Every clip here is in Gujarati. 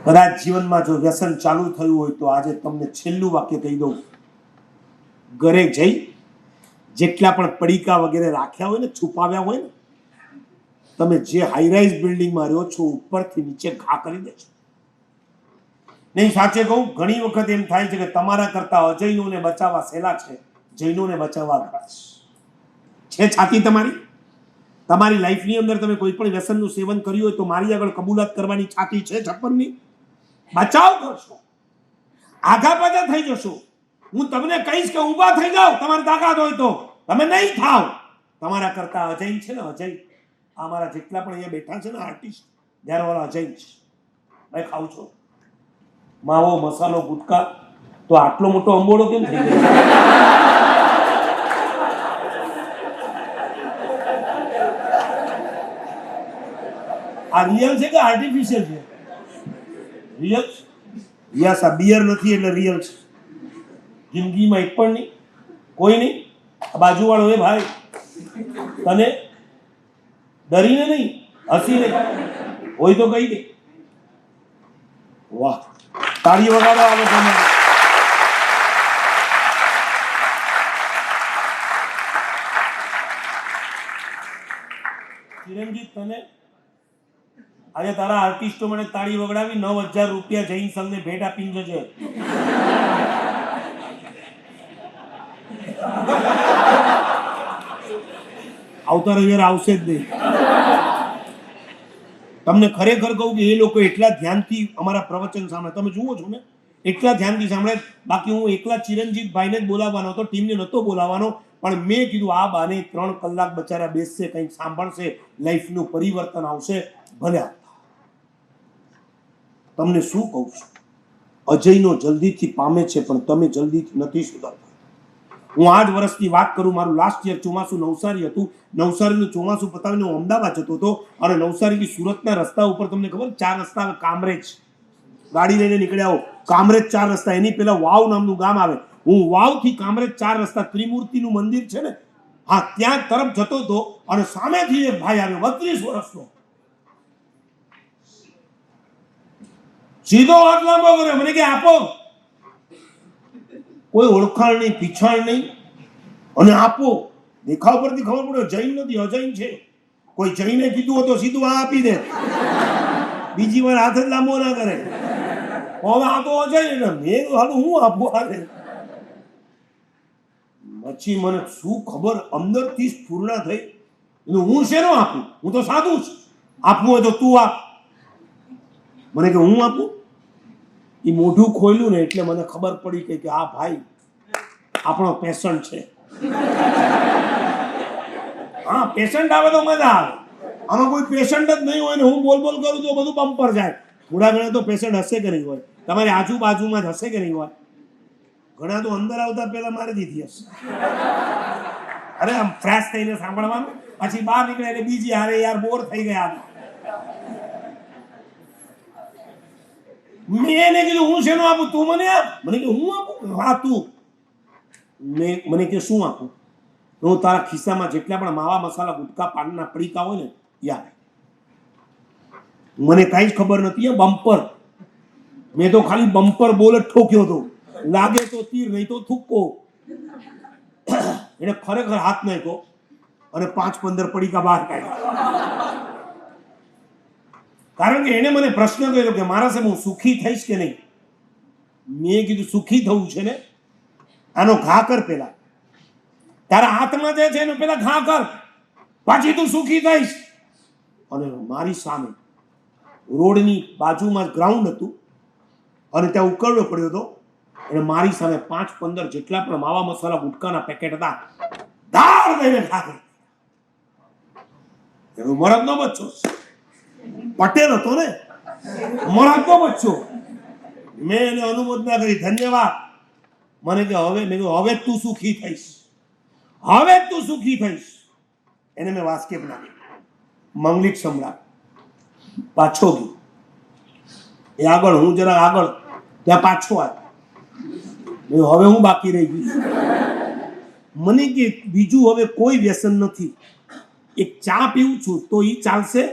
કદાચ જીવનમાં જો વ્યસન ચાલુ થયું હોય તો આજે તમને છેલ્લું વાક્ય કહી દઉં, ઘરે જઈ જેટલા પણ પડીકા વગેરે રાખ્યા હોય ને, છુપાવ્યા હોય ને, તમે જે હાઈરાઇઝ બિલ્ડિંગમાં રહ્યો છો ઉપરથી નીચે ઘા કરી દેજો. નહીં, સાચે કહું, ઘણી વખત એમ થાય છે કે તમારા કરતા અજયનોને બચાવવા સહેલા છે, જૈનોને બચાવવા ખરાશ છે. છાતી તમારી લાઈફની અંદર તમે કોઈ પણ વ્યસનનું સેવન કર્યું હોય તો મારી આગળ કબૂલાત કરવાની છાતી છે 56ની. બચાવ કરશો, આઘા પાછા થઈ જશો. હું તમને કહીશ કે ઊભા થઈ જાઓ તમારી તાકાત હોય તો, તમે નહીં થાવ. તમારા કરતા અજય છે ને, અજય, આ મારા જેટલા પણ અહીંયા બેઠા છે ને આર્ટિસ્ટ, ત્યારે વાળા અજય છે. ભાઈ ખાવ છો માવો, મસાલો, ગુટકા, તો આટલો મોટો અંબોડો કેમ થઈ ગયો? આ રિયલ છે કે આર્ટિફિશિયલ છે? રિયલ. યસ, આ બિયર નથી એટલે રિયલ છે. જિંદગીમાં એક પણ નહીં, કોઈ નહીં. આ બાજુવાળો એ ભાઈ તને ડરીને નહીં, હસીને હોય તો કહી દે. વાહ, તાળી વગાડો આ લોકોને. ચિરંજીત, તને આજે તારા આર્ટિસ્ટો મને તાળી વગડાવી 9,000 રૂપિયા જૈન સંઘને ભેટ આપીને જજે. આવતા રવિવારે આવશે જ નહીં. તમને ખરેખર કહું કે એ લોકો એટલા ધ્યાનથી અમારા પ્રવચન સાંભળે, તમે જુઓ છો ને, એટલા ધ્યાનથી સાંભળે. બાકી હું એકલા ચિરંજીત ભાઈને જ બોલાવવાનો હતો, ટીમને નહોતો બોલાવવાનો. પણ મેં કીધું આ બાને 3 કલાક બચારા બેસશે, કંઈક સાંભળશે, લાઈફનું પરિવર્તન આવશે. ભલે તમને શું કહું છું, અજયનો જલ્દીથી પામે છે પણ તમે જલ્દીથી નથી સુધારતા. હું 8 વર્ષની વાત કરું, મારું લાસ્ટ યર ચોમાસું નવસારી હતું. નવસારીનું ચોમાસું પતાવીને હું અમદાવાદ જતો હતો અને નવસારીથી સુરતના રસ્તા ઉપર તમને ખબર 4 રસ્તા આવે. કામરેજ ગાડી લઈને નીકળ્યા હો, કામરેજ 4 રસ્તા, એની પેલા વાવ નામનું ગામ આવે. હું વાવથી કામરેજ 4 રસ્તા, ત્રિમૂર્તિનું મંદિર છે ને, હા, ત્યાં તરફ જતો હતો અને સામેથી એક ભાઈ આવ્યો 32 વર્ષનો. સીધો હાથ લાંબો કર્યો, મને કે આપો. કોઈ ઓળખાણ નહીં, પીછાણ નહીં, અને આપો. દેખાવ પરથી ખબર પડ્યો જૈન નથી, અજૈન છે. કોઈ જઈને કીધું હોય તો સીધું આ આપી દે, બીજી વાર હાથ જ લાંબો ના કરે. હવે આ તો અજય ને, મેં હાલું હું આપું હાથે. પછી મને શું ખબર અંદરથી સ્ફૂર્ણા થઈ, હું શેનો આપું? હું તો સાદું છું. આપવું હોય તો તું આપ. મને કે હું આપું? એ મોઢું ખોલ્યું ને એટલે મને ખબર પડી કે આ ભાઈ આપણો પેશન્ટ છે. હા, પેશન્ટ આવે તો મજા આવે. આમાં કોઈ પેશન્ટ જ નહીં હોય ને હું બોલ બોલ કરું તો બધું બમ્પર જાય. થોડા ઘણા તો પેશન્ટ હશે કે નહીં હોય, તમારી આજુબાજુમાં જ હશે કે નહીં હોય. ઘણા તો અંદર આવતા પહેલા મારી દીધી હશે. અરે આમ ફ્રેશ થઈને સાંભળવાનું, પછી બહાર નીકળે એટલે બીજી, અરે યાર બોર થઈ ગયા. મેં એને કીધું હું શેનું આપું? તું મને આપ. મને કે હું આપું? હા તું. મને કે શું આપું? હું તારા ખિસ્સામાં જેટલા પણ માવા, મસાલા, ગુટકા, પાનના પડીકા હોય ને યાર. મને કાંઈ જ ખબર નથી. બમ્પર, મેં તો ખાલી બમ્પર બોલ જ ઠોક્યો હતો. લાગે તો તીર, નહીં તો થૂક્કો. એને ખરેખર હાથ નાખ્યો અને 5-15 પડીકા બહાર કાઢ્યા. કારણ કે એને મને પ્રશ્ન કર્યો કે મારા સાહેબ હું સુખી થઈશ કે નહીં. મેં કીધું સુખી થવું છે ને, આનો ઘા કર પેલા. તારા હાથમાં જે છે એનો પેલા ઘા કર, પછી તું સુખી થઈશ. અને મારી સામે રોડની બાજુમાં જ ગ્રાઉન્ડ હતું અને ત્યાં ઉકળવો પડ્યો હતો. અને મારી સામે 5-15 જેટલા પણ માવા, મસાલા, ગુટકાના પેકેટ હતા, દાળ દઈને ઘા કરી. એનો મરદનો બચ્ચો પટેલ હતો ને, મરદનો બચ્ચો. મેં એને અનુમોદના કરી, ધન્યવાદ. મને કે હવે, મેં કહ્યું હવે તું સુખી થઈશ, હવે તું સુખી થઈશ. એને મેં વાસ્કેપ નાખી, મંગલિક સમ્રાટ પાછો ગયો. એ આગળ, હું જરા આગળ, ત્યાં પાછો આવ્યો. હવે હું બાકી રહી ગયું. મને કે બીજું હવે કોઈ વ્યસન નથી, એક ચા પીવું છું તો એ ચાલશે?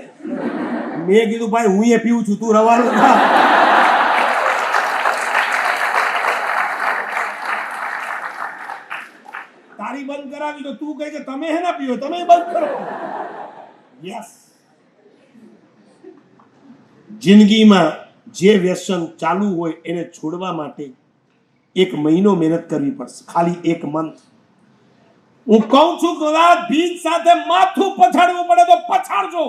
મેં કીધું ભાઈ હું એ પીવું છું, તું રવાનું ખા. કરાવી તો તું કહે છે તમે હે ના પીવો, તમે બંધ કરો. યસ, જિંદગીમાં જે વ્યસન ચાલુ હોય એને છોડવા માટે 1 મહિનો મહેનત કરવી પડશે, ખાલી 1 મંથ. હું કહું છું કદાચ ભીજ સાથે માથું પછાડવું પડે તો પછાડજો,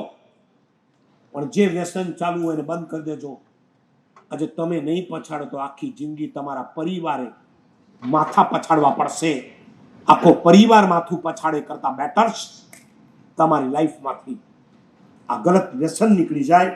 પણ જે વ્યસન ચાલુ હોય એને બંધ કરી દેજો. આજે તમે નહીં પછાડો તો આખી જિંદગી તમારા પરિવારે માથા પછાડવા પડશે. આખો પરિવાર માથું પછાડે કરતા બેટર તમારી લાઈફમાંથી આ ગલત વ્યસન નીકળી જાય.